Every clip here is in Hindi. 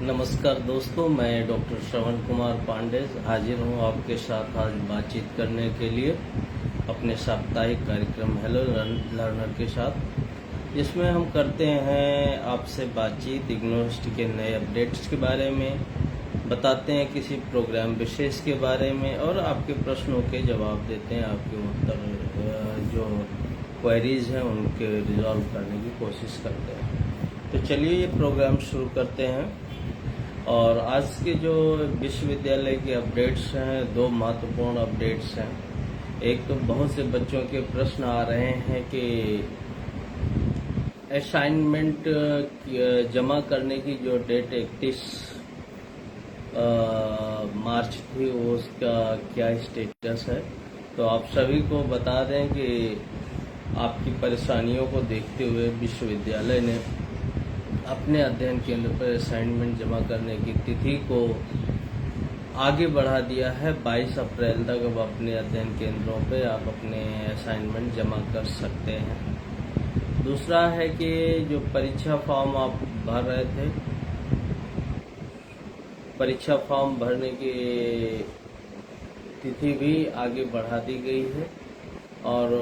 नमस्कार दोस्तों, मैं डॉक्टर श्रवण कुमार पांडे हाजिर हूँ आपके साथ आज बातचीत करने के लिए अपने साप्ताहिक कार्यक्रम हेलो लर्नर के साथ, जिसमें हम करते हैं आपसे बातचीत इग्नोसिटी के नए अपडेट्स के बारे में, बताते हैं किसी प्रोग्राम विशेष के बारे में और आपके प्रश्नों के जवाब देते हैं, आपके उत्तर जो क्वेरीज हैं उनके रिजॉल्व करने की कोशिश करते हैं। तो चलिए ये प्रोग्राम शुरू करते हैं। और आज के जो विश्वविद्यालय के अपडेट्स हैं, दो महत्वपूर्ण अपडेट्स हैं। एक तो बहुत से बच्चों के प्रश्न आ रहे हैं कि असाइनमेंट जमा करने की जो डेट 31 मार्च थी उसका क्या स्टेटस है। तो आप सभी को बता दें कि आपकी परेशानियों को देखते हुए विश्वविद्यालय ने अपने अध्ययन केंद्र पर असाइनमेंट जमा करने की तिथि को आगे बढ़ा दिया है। 22 अप्रैल तक अब अपने अध्ययन केंद्रों पे आप अपने असाइनमेंट जमा कर सकते हैं। दूसरा है कि जो परीक्षा फॉर्म आप भर रहे थे, परीक्षा फॉर्म भरने की तिथि भी आगे बढ़ा दी गई है और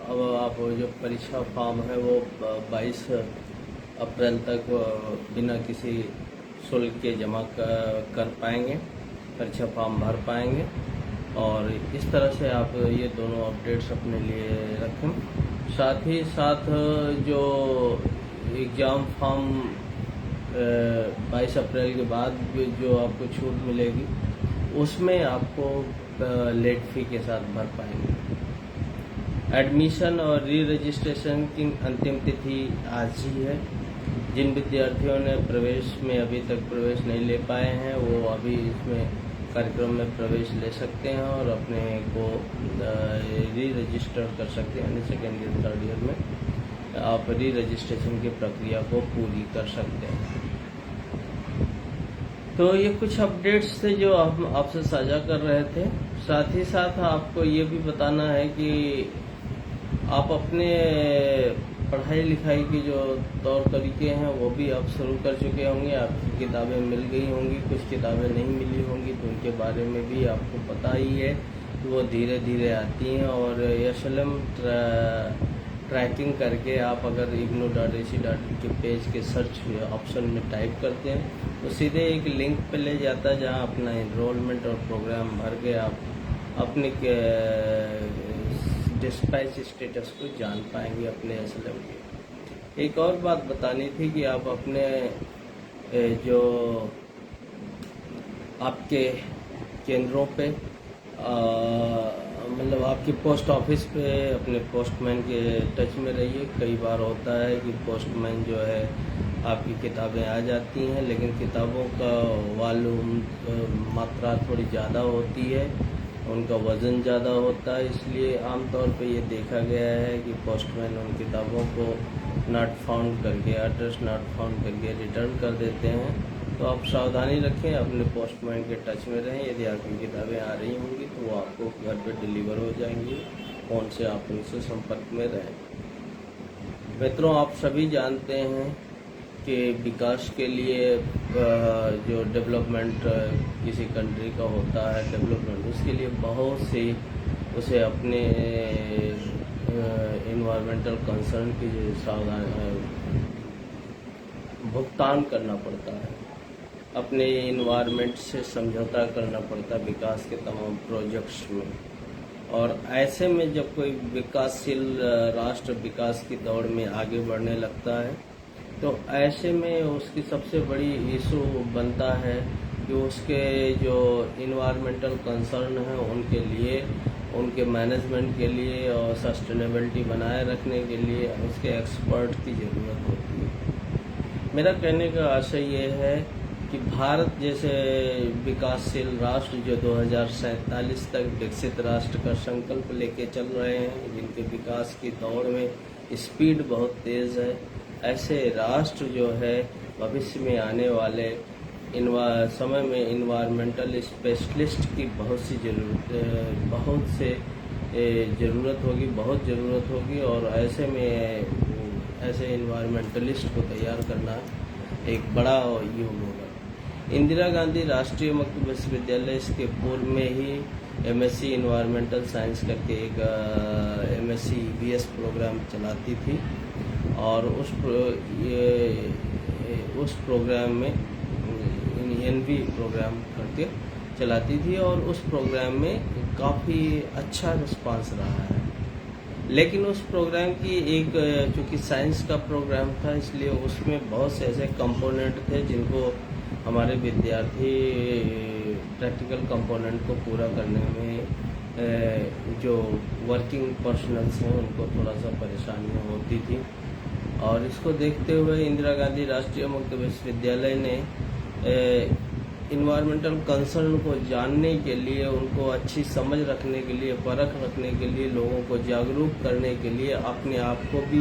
अब आप जो परीक्षा फॉर्म है वो 22 अप्रैल तक बिना किसी शुल्क के जमा कर पाएंगे, परीक्षा फॉर्म भर पाएंगे। और इस तरह से आप ये दोनों अपडेट्स अपने लिए रखें। साथ ही साथ जो एग्ज़ाम फॉर्म 22 अप्रैल के बाद जो आपको छूट मिलेगी उसमें आपको लेट फी के साथ भर पाएंगे। एडमिशन और री रजिस्ट्रेशन की अंतिम तिथि आज ही है। जिन विद्यार्थियों ने प्रवेश में अभी तक प्रवेश नहीं ले पाए हैं वो अभी इसमें कार्यक्रम में प्रवेश ले सकते हैं और अपने को री रजिस्टर कर सकते हैं। यानी सेकेंड ईयर थर्ड ईयर में आप री रजिस्ट्रेशन की प्रक्रिया को पूरी कर सकते हैं। तो ये कुछ अपडेट्स थे जो हम आपसे साझा कर रहे थे। साथ ही साथ आपको ये भी बताना है कि आप अपने पढ़ाई लिखाई के जो तौर तरीके हैं वो भी आप शुरू कर चुके होंगे। आपकी किताबें मिल गई होंगी, कुछ किताबें नहीं मिली होंगी, तो उनके बारे में भी आपको पता ही है कि वो धीरे धीरे आती हैं। और एसएलएम ट्रैकिंग करके आप अगर igno.ac.in के पेज के सर्च ऑप्शन में टाइप करते हैं तो सीधे एक लिंक पे ले जाता है जहाँ अपना एनरोलमेंट और प्रोग्राम भर के आप अपने डिस्पैच स्टेटस को जान पाएंगे अपने एसएलएम की। एक और बात बतानी थी कि आप अपने जो आपके केंद्रों पे मतलब आपके पोस्ट ऑफिस पे अपने पोस्टमैन के टच में रहिए। कई बार होता है कि पोस्टमैन जो है आपकी किताबें आ जाती हैं लेकिन किताबों का वॉल्यूम मात्रा थोड़ी ज़्यादा होती है, उनका वज़न ज़्यादा होता है, इसलिए आमतौर पे ये देखा गया है कि पोस्टमैन उन किताबों को नॉट फाउंड करके एड्रेस नॉट फाउंड करके रिटर्न कर देते हैं। तो आप सावधानी रखें, अपने पोस्टमैन के टच में रहें। यदि आपकी किताबें आ रही होंगी तो वो आपको घर पे डिलीवर हो जाएंगी। फ़ोन से आप उनसे संपर्क में रहें। मित्रों, आप सभी जानते हैं कि विकास के लिए जो डेवलपमेंट किसी कंट्री का होता है, डेवलपमेंट उसके लिए बहुत से उसे अपने इन्वायरमेंटल कंसर्न की जो भुगतान करना पड़ता है, अपने इन्वायरमेंट से समझौता करना पड़ता है विकास के तमाम प्रोजेक्ट्स में। और ऐसे में जब कोई विकासशील राष्ट्र विकास की दौड़ में आगे बढ़ने लगता है तो ऐसे में उसकी सबसे बड़ी इशू बनता है कि उसके जो इन्वायरमेंटल कंसर्न हैं उनके लिए, उनके मैनेजमेंट के लिए और सस्टेनेबिलिटी बनाए रखने के लिए उसके एक्सपर्ट की ज़रूरत होती है। मेरा कहने का आशय ये है कि भारत जैसे विकासशील राष्ट्र जो 2047 तक विकसित राष्ट्र का संकल्प लेके चल रहे हैं, जिनके विकास की दौड़ में स्पीड बहुत तेज़ है, ऐसे राष्ट्र जो है भविष्य में आने वाले समय में इन्वायरमेंटल स्पेशलिस्ट की बहुत ज़रूरत होगी और ऐसे में ऐसे इन्वायरमेंटलिस्ट को तैयार करना एक बड़ा योग होगा। इंदिरा गांधी राष्ट्रीय मुक्त विश्वविद्यालय इसके पूर्व में ही एमएससी इन्वायरमेंटल साइंस करके एक एमएससी ईवीएस प्रोग्राम चलाती थी और उस प्रोग्राम में एनवी प्रोग्राम करके चलाती थी और उस प्रोग्राम में काफ़ी अच्छा रिस्पांस रहा है। लेकिन उस प्रोग्राम की एक चूँकि साइंस का प्रोग्राम था इसलिए उसमें बहुत से ऐसे कंपोनेंट थे जिनको हमारे विद्यार्थी प्रैक्टिकल कंपोनेंट को पूरा करने में जो वर्किंग पर्सनल्स हैं उनको थोड़ा सा परेशानियाँ होती थी और इसको देखते हुए इंदिरा गांधी राष्ट्रीय मुक्त विश्वविद्यालय ने इन्वायरमेंटल कंसर्न को जानने के लिए, उनको अच्छी समझ रखने के लिए, परख रखने के लिए, लोगों को जागरूक करने के लिए, अपने आप को भी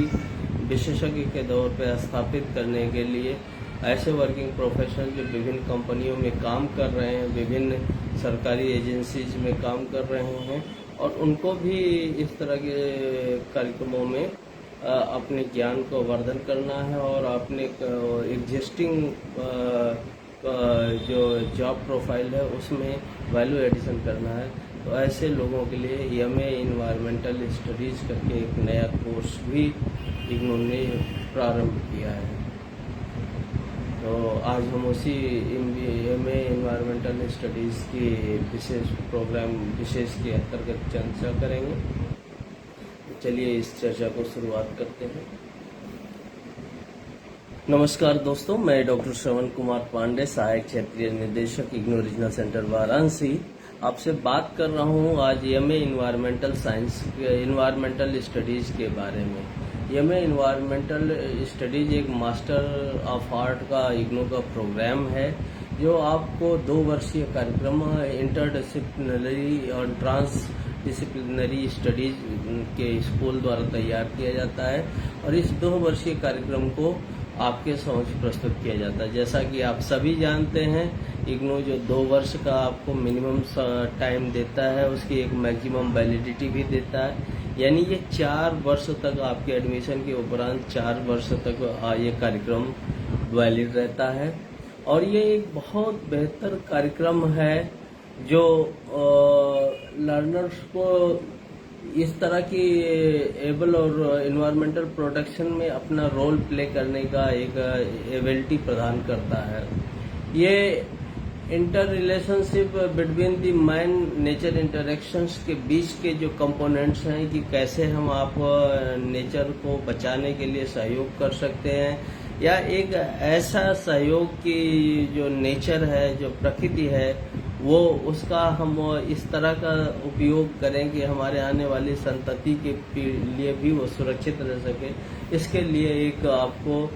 विशेषज्ञ के दौर पर स्थापित करने के लिए ऐसे वर्किंग प्रोफेशनल जो विभिन्न कंपनियों में काम कर रहे हैं, विभिन्न सरकारी एजेंसीज में काम कर रहे हैं और उनको भी इस तरह के कार्यक्रमों में अपने ज्ञान को वर्धन करना है और अपने एग्जिस्टिंग जो जॉब प्रोफाइल है उसमें वैल्यू एडिशन करना है। तो ऐसे लोगों के लिए एमए इन्वायरमेंटल स्टडीज़ करके एक नया कोर्स भी इग्नू ने प्रारंभ किया है। तो आज हम उसी एमए इन्वायरमेंटल स्टडीज़ की विशेष के अंतर्गत चर्चा करेंगे। चलिए इस चर्चा को शुरुआत करते हैं। नमस्कार दोस्तों, मैं डॉक्टर श्रवण कुमार पांडे, सहायक क्षेत्रीय निदेशक इग्नू रीजनल सेंटर वाराणसी, आपसे बात कर रहा हूँ आज MA environmental science environmental studies के बारे में। एमए इन्वायरमेंटल स्टडीज़ एक मास्टर ऑफ आर्ट का इग्नू का प्रोग्राम है जो आपको 2 वर्षीय कार्यक्रम इंटरडिसिप्लिनरी और ट्रांस डिसिप्लिनरी स्टडीज के स्कूल द्वारा तैयार किया जाता है और इस 2 वर्षीय कार्यक्रम को आपके समक्ष प्रस्तुत किया जाता है। जैसा कि आप सभी जानते हैं, इग्नू जो 2 वर्ष का आपको मिनिमम टाइम देता है उसकी एक मैक्सिमम वैलिडिटी भी देता है, यानी ये 4 वर्ष तक आपके एडमिशन के उपरांत 4 वर्ष तक ये कार्यक्रम वैलिड रहता है और ये एक बहुत बेहतर कार्यक्रम है जो लर्नर्स को इस तरह की एबल और इन्वायरमेंटल प्रोटेक्शन में अपना रोल प्ले करने का एक एबिलिटी प्रदान करता है। ये inter relationship between the man nature interactions के बीच के जो कंपोनेंट्स हैं कि कैसे हम आप नेचर को बचाने के लिए सहयोग कर सकते हैं या एक ऐसा सहयोग की जो नेचर है, जो प्रकृति है, वो उसका हम इस तरह का उपयोग करें कि हमारे आने वाली संतति के लिए भी वो सुरक्षित रह सके। इसके लिए एक आपको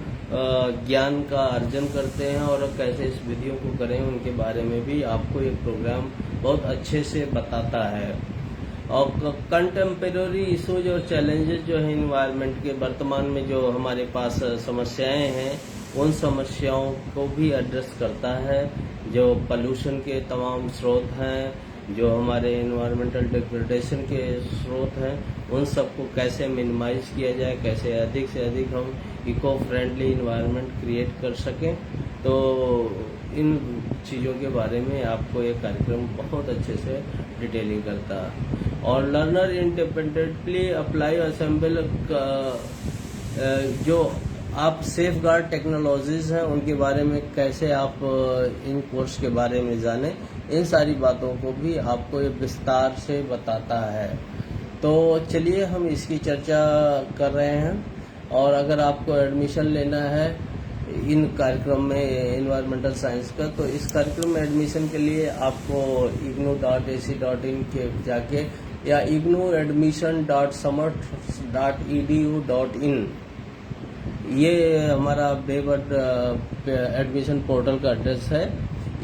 ज्ञान का अर्जन करते हैं और कैसे इस विधियों को करें उनके बारे में भी आपको ये प्रोग्राम बहुत अच्छे से बताता है। और कंटेम्पररी इशूज और चैलेंजेस जो है इन्वायरमेंट के, वर्तमान में जो हमारे पास समस्याएं हैं उन समस्याओं को भी एड्रेस करता है। जो पोल्यूशन के तमाम स्रोत हैं, जो हमारे इन्वायरमेंटल डिग्रेडेशन के स्रोत हैं, उन सबको कैसे मिनिमाइज किया जाए, कैसे अधिक से अधिक हम इको फ्रेंडली इन्वायरमेंट क्रिएट कर सकें। तो इन चीज़ों के बारे में आपको ये कार्यक्रम बहुत अच्छे से डिटेलिंग करता है। और लर्नर इंडिपेंडेंटली अप्लाई असेंबल जो आप सेफ गार्ड टेक्नोलॉजीज हैं उनके बारे में कैसे आप इन कोर्स के बारे में जानें, इन सारी बातों को भी आपको ये विस्तार से बताता है। तो चलिए हम इसकी चर्चा कर रहे हैं। और अगर आपको एडमिशन लेना है इन कार्यक्रम में इन्वायरमेंटल साइंस का, तो इस कार्यक्रम में एडमिशन के लिए आपको ignu.ac.in के जाके या ignuadmission.samarth.edu.in ये हमारा वेब एडमिशन पोर्टल का एड्रेस है।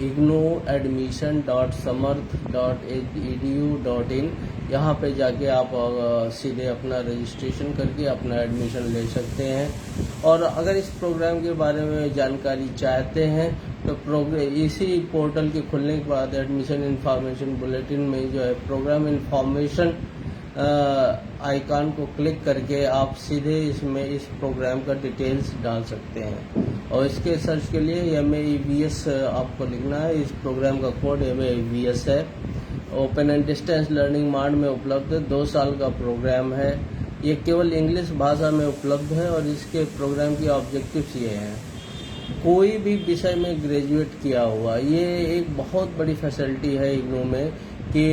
ignuadmission.samarth.edu.in यहाँ पे जाके आप सीधे अपना रजिस्ट्रेशन करके अपना एडमिशन ले सकते हैं। और अगर इस प्रोग्राम के बारे में जानकारी चाहते हैं तो इसी पोर्टल के खुलने के बाद एडमिशन इन्फॉर्मेशन बुलेटिन में जो है प्रोग्राम इन्फॉर्मेशन आइकॉन को क्लिक करके आप सीधे इसमें इस प्रोग्राम का डिटेल्स डाल सकते हैं। और इसके सर्च के लिए MAEVS आपको लिखना है। इस प्रोग्राम का कोड MAEVS है। Open and distance learning mode में उपलब्ध है। 2 साल का प्रोग्राम है। ये केवल इंग्लिश भाषा में उपलब्ध है और इसके प्रोग्राम की ऑब्जेक्टिव्स ये हैं। कोई भी विषय में ग्रेजुएट किया हुआ, ये एक बहुत बड़ी फैसिलिटी है इग्नू में कि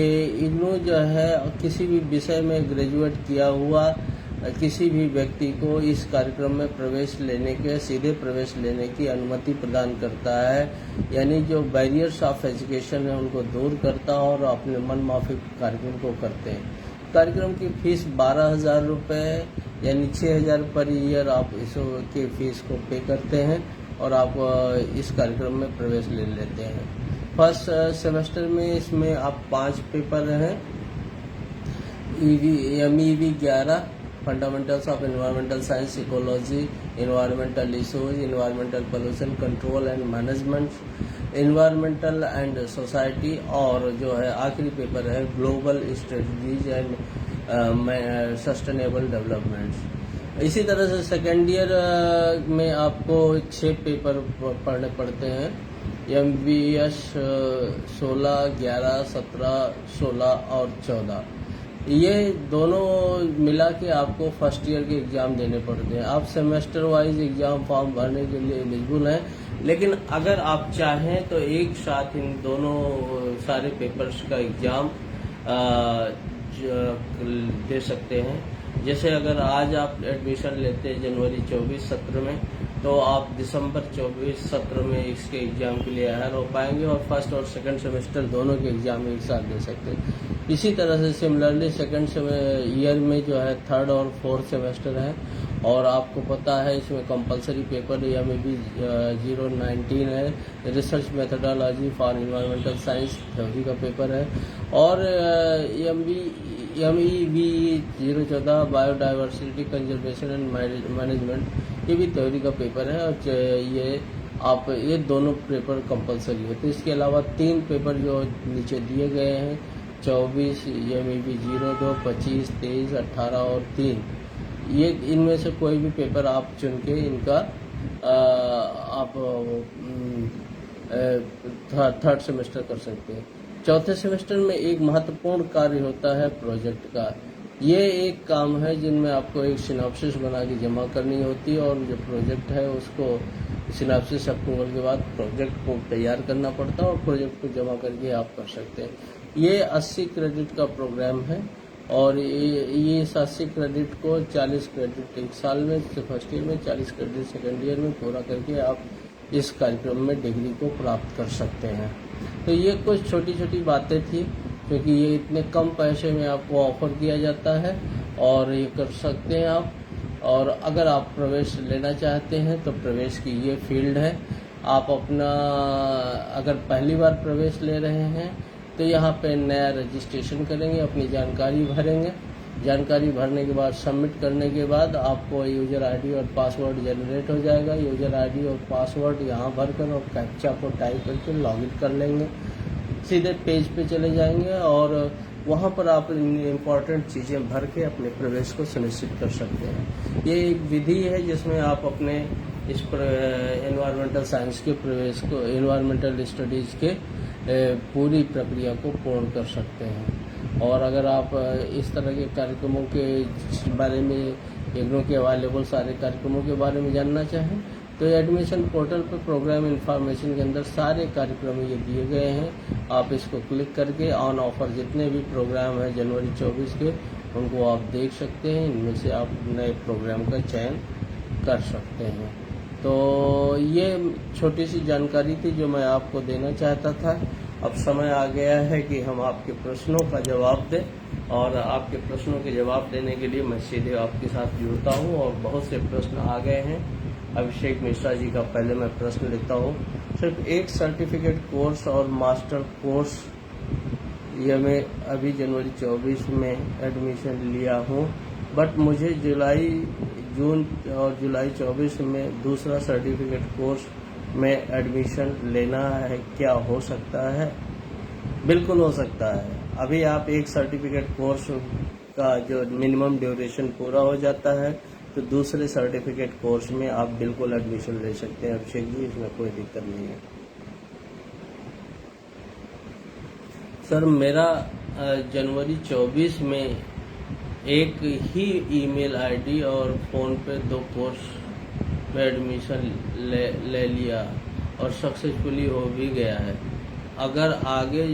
इग्नू जो है किसी भी विषय में ग्रेजुएट किया हुआ किसी भी व्यक्ति को इस कार्यक्रम में प्रवेश लेने के सीधे प्रवेश लेने की अनुमति प्रदान करता है। यानी जो बैरियर्स ऑफ एजुकेशन है उनको दूर करता है और अपने मन माफिक कार्यक्रम को करते हैं। कार्यक्रम की फीस 12,000 रुपये यानी 6,000 पर ईयर आप इसके फीस को पे करते हैं और आप इस कार्यक्रम में प्रवेश ले लेते हैं। फर्स्ट सेमेस्टर में इसमें आप 5 पेपर हैं। MEV 11 fundamentals of environmental science, ecology, environmental issues, environmental pollution control and management, environmental and society, और जो है आखिरी पेपर है global strategies and sustainable development. इसी तरह से सेकेंड ईयर में आपको 6 पेपर पढ़ने पड़ते हैं। MVS 16, 11, 17, 16 और 14, ये दोनों मिला के आपको फर्स्ट ईयर के एग्ज़ाम देने पड़ते हैं। आप सेमेस्टर वाइज एग्ज़ाम फॉर्म भरने के लिए एलिजिबल हैं, लेकिन अगर आप चाहें तो एक साथ इन दोनों सारे पेपर्स का एग्ज़ाम दे सकते हैं। जैसे अगर आज आप एडमिशन लेते हैं जनवरी 24 सत्र में, तो आप दिसंबर 24 सत्र में इसके एग्ज़ाम के लिए हायर हो पाएंगे और फर्स्ट और सेकंड सेमेस्टर दोनों के एग्ज़ाम एक साथ दे सकते हैं। इसी तरह से सिमिलरली सेकंड ईयर में जो है 3rd और 4th सेमेस्टर है और आपको पता है इसमें कंपलसरी पेपर MEV 019 है। Research methodology for environmental science theory का पेपर है और MEV 014 biodiversity conservation and management, ये भी थ्योरी का पेपर है और ये दोनों पेपर कंपलसरी होते हैं। इसके अलावा 3 पेपर जो नीचे दिए गए हैं 24 MEV 02, 25, 23, 18 और 3, ये इनमें से कोई भी पेपर आप चुन के इनका आप 3rd सेमेस्टर कर सकते हैं। 4थे सेमेस्टर में एक महत्वपूर्ण कार्य होता है प्रोजेक्ट का। ये एक काम है जिनमें आपको एक सिनॉप्सिस बना के जमा करनी होती है और जो प्रोजेक्ट है उसको सिनॉप्सिस अप्रूवल के बाद प्रोजेक्ट को तैयार करना पड़ता है और प्रोजेक्ट को जमा करके आप कर सकते हैं। ये 80 क्रेडिट का प्रोग्राम है और ये 80 क्रेडिट को 40 क्रेडिट एक साल में फर्स्ट ईयर में, 40 क्रेडिट सेकेंड ईयर में पूरा करके आप इस कार्यक्रम में डिग्री को प्राप्त कर सकते हैं। तो ये कुछ छोटी छोटी बातें थी क्योंकि ये इतने कम पैसे में आपको ऑफर किया जाता है और ये कर सकते हैं आप। और अगर आप प्रवेश लेना चाहते हैं तो प्रवेश की ये फील्ड है। आप अपना अगर पहली बार प्रवेश ले रहे हैं तो यहाँ पे नया रजिस्ट्रेशन करेंगे, अपनी जानकारी भरेंगे। जानकारी भरने के बाद सबमिट करने के बाद आपको यूजर आईडी और पासवर्ड जनरेट हो जाएगा। यूजर आईडी और पासवर्ड यहाँ भरकर और कैप्चा को टाइप करके लॉगिन कर लेंगे, सीधे पेज पे चले जाएंगे और वहाँ पर आप इम्पोर्टेंट चीज़ें भर के अपने प्रवेश को सुनिश्चित कर सकते हैं। ये एक विधि है जिसमें आप अपने इस एनवायरमेंटल साइंस के प्रवेश को, एनवायरमेंटल स्टडीज़ के पूरी प्रक्रिया को पूर्ण कर सकते हैं। और अगर आप इस तरह के कार्यक्रमों के बारे में, इग्नू के अवेलेबल सारे कार्यक्रमों के बारे में जानना चाहें तो एडमिशन पोर्टल पर प्रोग्राम इन्फॉर्मेशन के अंदर सारे कार्यक्रम ये दिए गए हैं। आप इसको क्लिक करके ऑन ऑफर जितने भी प्रोग्राम हैं जनवरी 24 के, उनको आप देख सकते हैं। इनमें से आप नए प्रोग्राम का चयन कर सकते हैं। तो ये छोटी सी जानकारी थी जो मैं आपको देना चाहता था। अब समय आ गया है कि हम आपके प्रश्नों का जवाब दें और आपके प्रश्नों के जवाब देने के लिए मैं सीधे आपके साथ जुड़ता हूं और बहुत से प्रश्न आ गए हैं। अभिषेक मिश्रा जी का पहले मैं प्रश्न लिखता हूँ। सिर्फ एक सर्टिफिकेट कोर्स और मास्टर कोर्स ये मैं अभी जनवरी 24 में एडमिशन लिया हूँ, बट मुझे जून और जुलाई 24 में दूसरा सर्टिफिकेट कोर्स में एडमिशन लेना है, क्या हो सकता है? बिल्कुल हो सकता है। अभी आप एक सर्टिफिकेट कोर्स का जो मिनिमम ड्यूरेशन पूरा हो जाता है तो दूसरे सर्टिफिकेट कोर्स में आप बिल्कुल एडमिशन ले सकते हैं अभिषेक जी, इसमें कोई दिक्कत नहीं है। सर मेरा जनवरी 24 में एक ही ईमेल आईडी और फ़ोन पे 2 कोर्स में एडमिशन ले लिया और सक्सेसफुली हो भी गया है। अगर आगे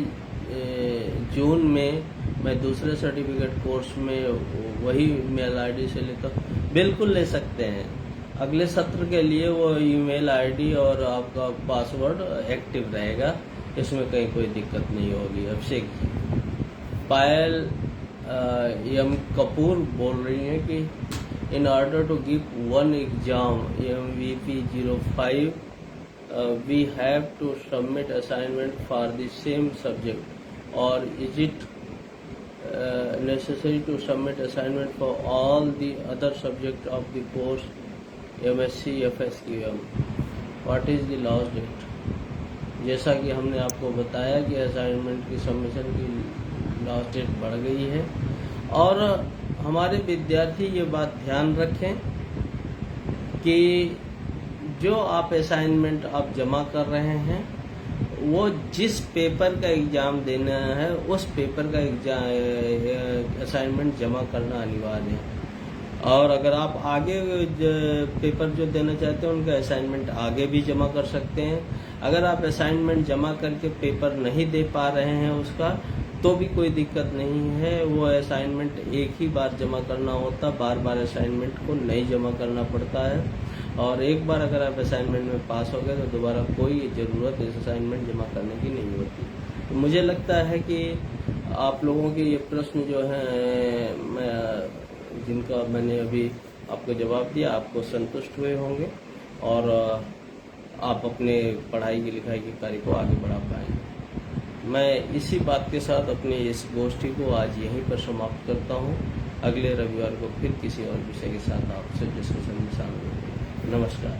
जून में मैं दूसरे सर्टिफिकेट कोर्स में वही ईमेल आईडी से लेता बिल्कुल ले सकते हैं। अगले सत्र के लिए वो ईमेल आईडी और आपका पासवर्ड एक्टिव रहेगा, इसमें कहीं कोई दिक्कत नहीं होगी। अभिषेक जी, पायल एम कपूर बोल रही हैं कि in order to give one exam MVP 05 we have to submit assignment for the same subject or is it necessary to submit assignment for all the other subject of the course MSc FSQM? What is the last date? जैसा कि हमने आपको बताया कि असाइनमेंट की सबमिशन की लास्ट डेट बढ़ गई है और हमारे विद्यार्थी ये बात ध्यान रखें कि जो आप असाइनमेंट आप जमा कर रहे हैं वो जिस पेपर का एग्ज़ाम देना है उस पेपर का एग्जाम असाइनमेंट जमा करना अनिवार्य है। और अगर आप आगे पेपर जो देना चाहते हैं उनका असाइनमेंट आगे भी जमा कर सकते हैं। अगर आप असाइनमेंट जमा करके पेपर नहीं दे पा रहे हैं उसका तो भी कोई दिक्कत नहीं है, वो असाइनमेंट एक ही बार जमा करना होता, बार बार असाइनमेंट को नहीं जमा करना पड़ता है। और एक बार अगर आप असाइनमेंट में पास हो गए तो दोबारा कोई ज़रूरत इस असाइनमेंट जमा करने की नहीं होती। तो मुझे लगता है कि आप लोगों के ये प्रश्न जो हैं जिनका मैंने अभी आपको जवाब दिया आपको संतुष्ट हुए होंगे और आप अपने पढ़ाई की लिखाई के कार्य को आगे बढ़ा पाएंगे। मैं इसी बात के साथ अपनी इस गोष्ठी को आज यहीं पर समाप्त करता हूं। अगले रविवार को फिर किसी और विषय के साथ आपसे डिस्कशन में शामिल होंगे। नमस्कार।